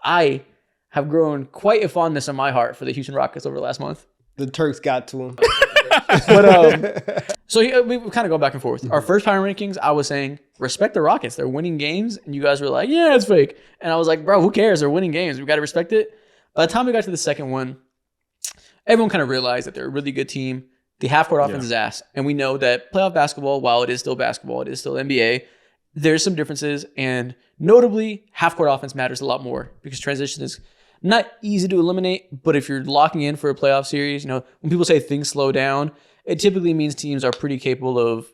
I have grown quite a fondness in my heart for the Houston Rockets over the last month. The Turks got to him. But so we kind of go back and forth. Our first power rankings, I was saying, respect the Rockets. They're winning games. And you guys were like, yeah, it's fake. And I was like, bro, who cares? They're winning games. We got to respect it. By the time we got to the second one, everyone kind of realized that they're a really good team. The half-court offense is ass. And we know that playoff basketball, while it is still basketball, it is still NBA, there's some differences. And notably, half-court offense matters a lot more because transition is not easy to eliminate. But if you're locking in for a playoff series, when people say things slow down, it typically means teams are pretty capable of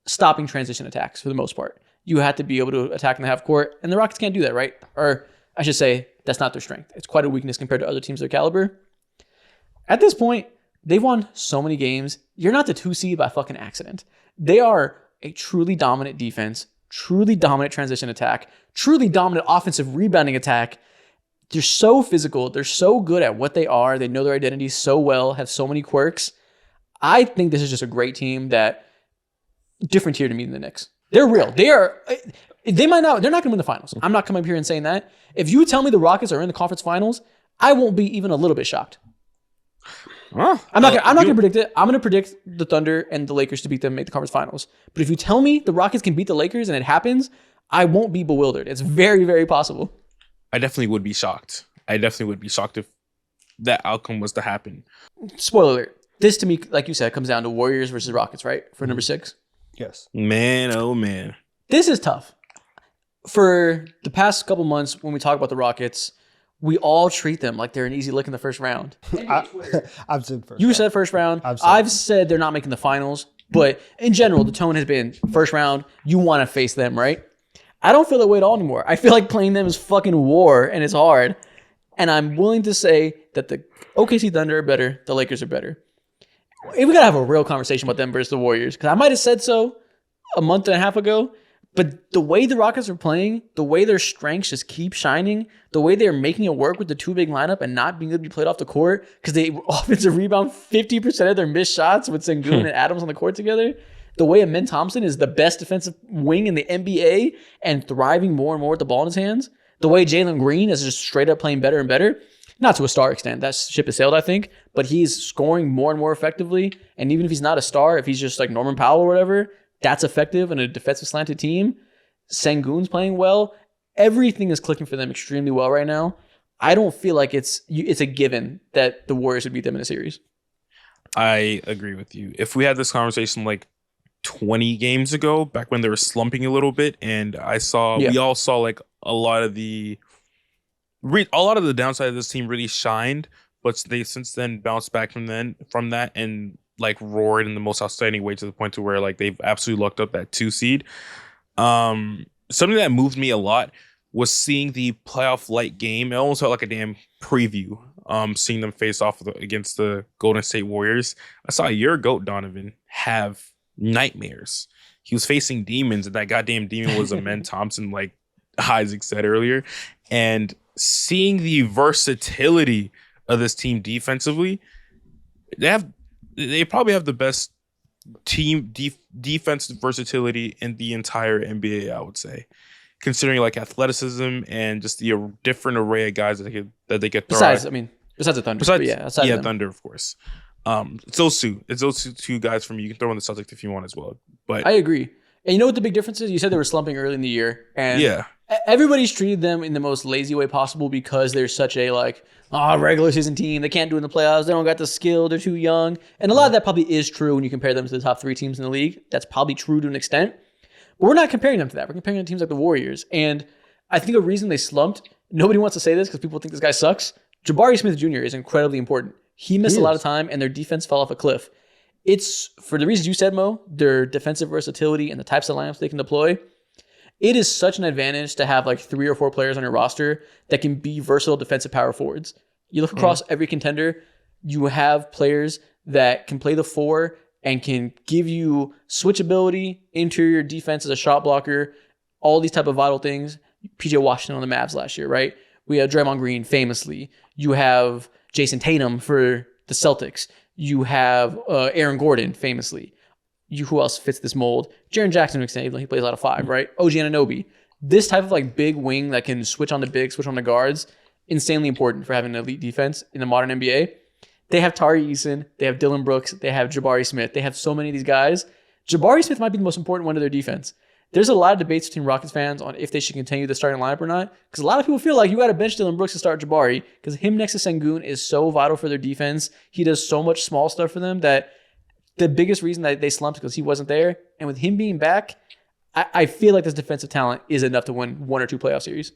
stopping transition attacks for the most part. You have to be able to attack in the half court, and the Rockets can't do that, right? Or I should say, that's not their strength. It's quite a weakness compared to other teams of their caliber. At this point, they've won so many games. You're not the 2 seed by fucking accident. They are a truly dominant defense, truly dominant transition attack, truly dominant offensive rebounding attack. They're so physical. They're so good at what they are. They know their identity so well, have so many quirks. I think this is just a great team that different tier to me than the Knicks. They're real. They're not going to win the finals. I'm not coming up here and saying that. If you tell me the Rockets are in the conference finals, I won't be even a little bit shocked. I'm not going to predict it. I'm going to predict the Thunder and the Lakers to beat them and make the conference finals. But if you tell me the Rockets can beat the Lakers and it happens, I won't be bewildered. It's very, very possible. I definitely would be shocked. If that outcome was to happen. Spoiler alert. This, to me, like you said, comes down to Warriors versus Rockets, right? For number 6. Yes. Man, oh man. This is tough. For the past couple months, when we talk about the Rockets, we all treat them like they're an easy lick in the first round. I've said first. You said first round. I've said they're not making the finals. But in general, the tone has been first round. You want to face them, right? I don't feel that way at all anymore. I feel like playing them is fucking war, and it's hard. And I'm willing to say that the OKC Thunder are better. The Lakers are better. We got to have a real conversation about them versus the Warriors. Because I might have said so a month and a half ago. But the way the Rockets are playing, the way their strengths just keep shining, the way they're making it work with the 2 big lineup and not being able to be played off the court because they offensive rebound 50% of their missed shots with Sengun and Adams on the court together. The way Amen Thompson is the best defensive wing in the NBA and thriving more and more with the ball in his hands. The way Jalen Green is just straight up playing better and better. Not to a star extent. That ship has sailed, I think. But he's scoring more and more effectively. And even if he's not a star, if he's just like Norman Powell or whatever, that's effective in a defensive slanted team. Sengun's playing well. Everything is clicking for them extremely well right now. I don't feel like it's a given that the Warriors would beat them in a series. I agree with you. If we had this conversation like 20 games ago, back when they were slumping a little bit, and we all saw like a lot of the downside of this team really shined, but they since then bounced back from that and like roared in the most outstanding way to the point to where like they've absolutely locked up that 2 seed. Something that moved me a lot was seeing the playoff light game. It almost felt like a damn preview. Seeing them face off against the Golden State Warriors. I saw your GOAT Donovan have nightmares. He was facing demons, and that goddamn demon was Amen Thompson, like Isaac said earlier. And seeing the versatility of this team defensively, they probably have the best team defensive versatility in the entire NBA, I would say, considering like athleticism and just the different array of guys that they could throw. Besides the Thunder. Thunder, of course. It's those two guys from you. You can throw in the Celtics if you want as well. But I agree. And you know what the big difference is? You said they were slumping early in the year, and everybody's treated them in the most lazy way possible because they're such a regular season team. They can't do it in the playoffs. They don't got the skill. They're too young. And a lot of that probably is true when you compare them to the top 3 teams in the league. That's probably true to an extent. But we're not comparing them to that. We're comparing them to teams like the Warriors. And I think a reason they slumped, nobody wants to say this because people think this guy sucks. Jabari Smith Jr. is incredibly important. He missed a lot of time, and their defense fell off a cliff. It's, for the reasons you said, Mo, their defensive versatility and the types of lineups they can deploy. It is such an advantage to have like 3 or 4 players on your roster that can be versatile defensive power forwards. You look across every contender, you have players that can play the 4 and can give you switchability, interior defense as a shot blocker, all these type of vital things. PJ Washington on the Mavs last year, right? We had Draymond Green famously. You have Jason Tatum for the Celtics. You have Aaron Gordon famously. Who else fits this mold? Jaren Jackson, he plays out of 5, right? OG Anunoby. This type of like big wing that can switch on the bigs, switch on the guards insanely important for having an elite defense in the modern NBA. They have Tari Eason, they have Dylan Brooks, they have Jabari Smith. They have so many of these guys. Jabari Smith might be the most important one to their defense. There's a lot of debates between Rockets fans on if they should continue the starting lineup or not. Because a lot of people feel like you got to bench Dylan Brooks to start Jabari. Because him next to Sengun is so vital for their defense. He does so much small stuff for them that the biggest reason that they slumped because he wasn't there. And with him being back, I feel like this defensive talent is enough to win 1 or 2 playoff series.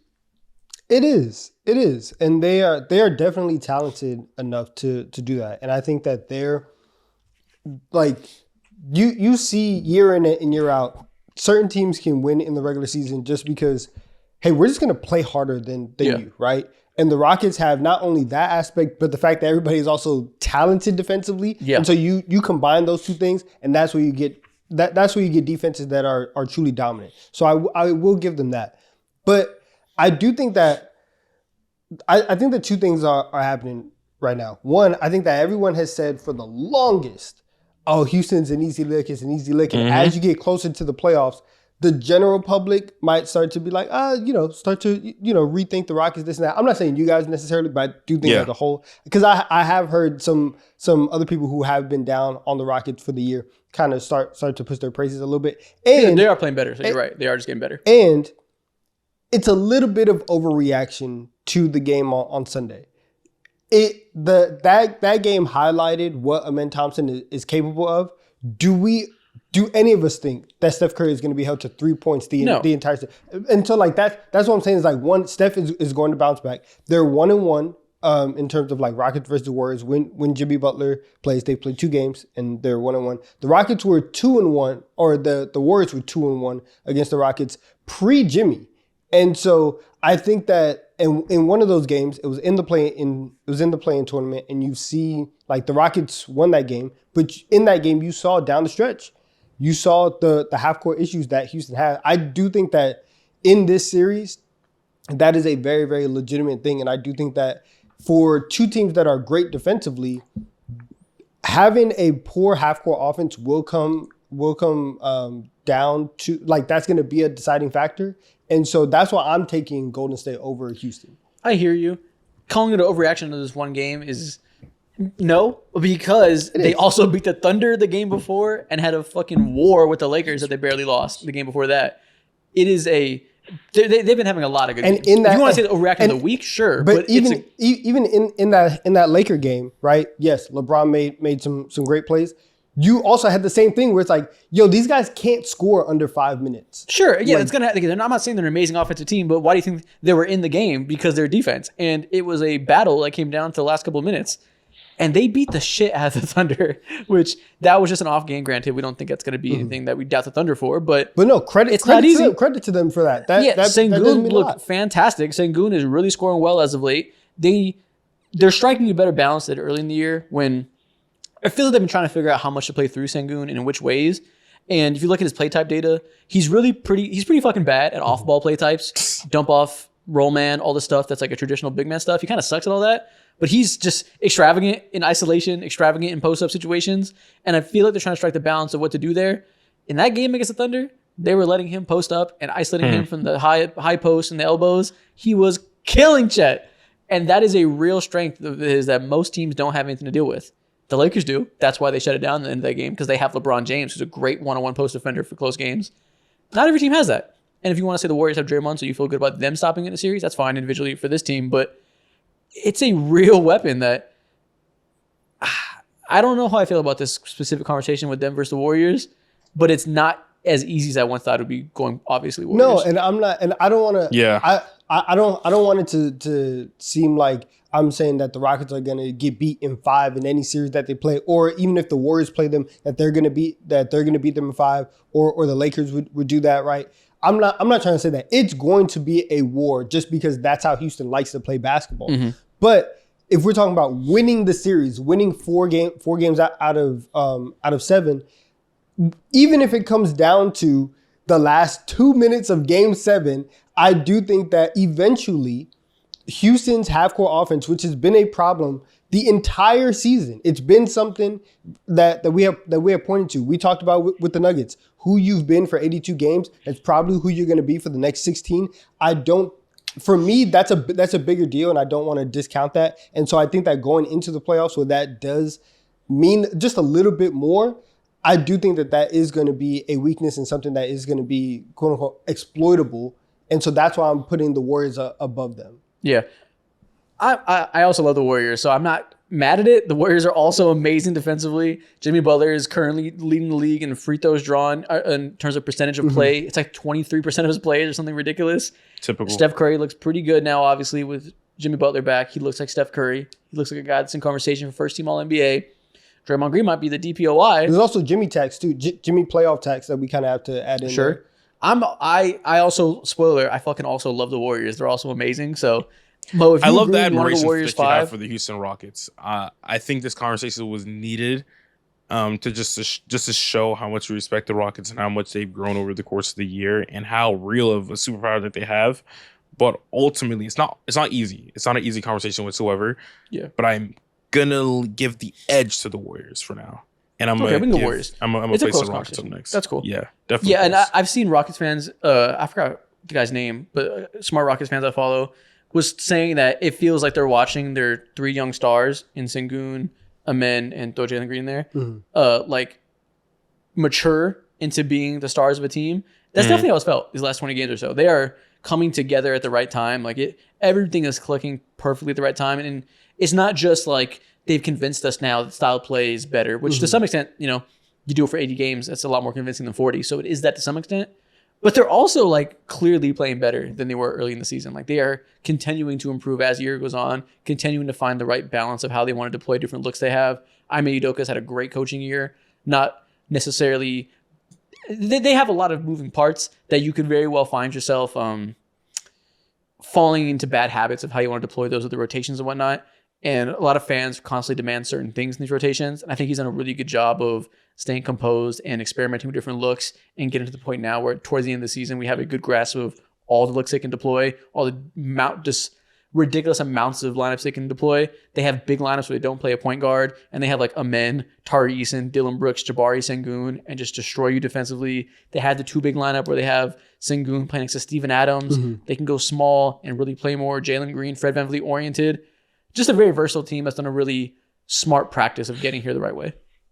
It is, and they are definitely talented enough to do that. And I think that they're like you see year in and year out, certain teams can win in the regular season just because, hey, we're just going to play harder than you, right? And the Rockets have not only that aspect, but the fact that everybody is also talented defensively. Yeah. And so you combine those two things, and that's where you get that's where you get defenses that are truly dominant. So I will give them that. But I do think that I think that two things are happening right now. One, I think that everyone has said for the longest, oh, Houston's an easy lick, it's an easy lick. And as you get closer to the playoffs, the general public might start to be like, start to, rethink the Rockets, this and that. I'm not saying you guys necessarily, but I do think as a whole, because I have heard some other people who have been down on the Rockets for the year kind of start to push their praises a little bit. And they are playing better, so you're right. They are just getting better. And it's a little bit of overreaction to the game on Sunday. That game highlighted what Amen Thompson is capable of. Do any of us think that Steph Curry is going to be held to 3 points the entire season? And so that's what I'm saying is like one, Steph is going to bounce back. They're 1-1 in terms of like Rockets versus the Warriors. When Jimmy Butler plays, they play 2 games and they're 1-1. The Rockets were 2-1, or the Warriors were 2-1 against the Rockets pre-Jimmy. And so I think that in one of those games, it was in the play-in tournament, and you see like the Rockets won that game, but in that game you saw down the stretch, you saw the half-court issues that Houston had. I do think that in this series, that is a very, very legitimate thing, and I do think that for two teams that are great defensively, having a poor half-court offense will come down to like that's going to be a deciding factor. And so that's why I'm taking Golden State over Houston. I hear you. Calling it an overreaction to this one game is no, because they also beat the Thunder the game before and had a fucking war with the Lakers that they barely lost the game before that. It is they've been having a lot of good games. If you want to say the overreaction of the week, sure. But even in that Laker game, right? Yes, LeBron made some great plays. You also had the same thing where it's like, yo, these guys can't score under 5 minutes. Sure, yeah, it's gonna. I'm not saying they're an amazing offensive team, but why do you think they were in the game? Because their defense, and it was a battle that came down to the last couple of minutes, and they beat the shit out of the Thunder. Which that was just an off game. Granted, we don't think that's gonna be anything that we doubt the Thunder for, but no credit. It's not easy. Credit to them for that. Sengun looked fantastic. Sengun is really scoring well as of late. They're striking a better balance than early in the year when. I feel like they've been trying to figure out how much to play through Sengun and in which ways. And if you look at his play type data, he's pretty fucking bad at off-ball play types. Dump off, roll man, all the stuff that's like a traditional big man stuff. He kind of sucks at all that. But he's just extravagant in isolation, extravagant in post-up situations. And I feel like they're trying to strike the balance of what to do there. In that game against the Thunder, they were letting him post up and isolating him from the high post and the elbows. He was killing Chet. And that is a real strength of his that most teams don't have anything to deal with. The Lakers do. That's why they shut it down at the end of that game, because they have LeBron James, who's a great one-on-one post defender for close games. Not every team has that. And if you want to say the Warriors have Draymond, so you feel good about them stopping in the series, that's fine individually for this team. But it's a real weapon that I don't know how I feel about this specific conversation with them versus the Warriors, but it's not as easy as I once thought it would be going, obviously, Warriors. No, and I'm not, and I don't want to, I don't want it to seem like I'm saying that the Rockets are going to get beat in 5 in any series that they play, or even if the Warriors play them, that they're going to beat them in 5, or the Lakers would do that, right? I'm not trying to say that. It's going to be a war just because that's how Houston likes to play basketball. Mm-hmm. But if we're talking about winning the series, winning four games out of 7, even if it comes down to the last 2 minutes of Game 7, I do think that eventually Houston's half-court offense, which has been a problem the entire season, it's been something that we have pointed to. We talked about with the Nuggets, who you've been for 82 games. That's probably who you're going to be for the next 16. I don't for me, that's a bigger deal, and I don't want to discount that. And so I think that going into the playoffs, where that does mean just a little bit more, I do think that is going to be a weakness and something that is going to be quote unquote exploitable. And so that's why I'm putting the Warriors above them. Yeah. I also love the Warriors, so I'm not mad at it. The Warriors are also amazing defensively. Jimmy Butler is currently leading the league in free throws drawn in terms of percentage of play. It's like 23% of his plays or something ridiculous. Typical. Steph Curry looks pretty good now, obviously, with Jimmy Butler back. He looks like Steph Curry. He looks like a guy that's in conversation for first team All-NBA. Draymond Green might be the DPOY. There's also Jimmy tax too. Jimmy playoff tax that we kind of have to add in. Sure. There. I also, spoiler, I fucking also love the Warriors. They're also amazing. So, Mo, if you I love agree the with one of admiration the Warriors that you have five, for the Houston Rockets. I think this conversation was needed to just to show how much we respect the Rockets and how much they've grown over the course of the year and how real of a superpower that they have. But ultimately, it's not easy. It's not an easy conversation whatsoever. Yeah. But I'm gonna give the edge to the Warriors for now. And I'm gonna the Warriors. I'm gonna It's a place close the Rockets up conversation. next. That's cool. Yeah, definitely. Yeah, and close. I've seen Rockets fans, I forgot the guy's name, but smart Rockets fans I follow, was saying that it feels like they're watching their three young stars in Sengun, Amen, and throw Jalen Green there, like mature into being the stars of a team. That's definitely how it's felt these last 20 games or so. They are coming together at the right time. Like everything is clicking perfectly at the right time. And it's not just like they've convinced us now that style play is better, which to some extent, you do it for 80 games. That's a lot more convincing than 40. So it is that to some extent. But they're also like clearly playing better than they were early in the season. Like they are continuing to improve as the year goes on, continuing to find the right balance of how they want to deploy different looks they have. Ime Udoka's had a great coaching year, not necessarily. They have a lot of moving parts that you could very well find yourself falling into bad habits of how you want to deploy those with the rotations and whatnot. And a lot of fans constantly demand certain things in these rotations. And I think he's done a really good job of staying composed and experimenting with different looks and getting to the point now where towards the end of the season, we have a good grasp of all the looks they can deploy, all the just ridiculous amounts of lineups they can deploy. They have big lineups where they don't play a point guard, and they have like Amen, Tari Eason, Dylan Brooks, Jabari Sengun, and just destroy you defensively. They have the two big lineup where they have Sengun playing next to Steven Adams. They can go small and really play more Jalen Green, Fred VanVleet oriented. Just a very versatile team that's done a really smart practice of getting here the right way.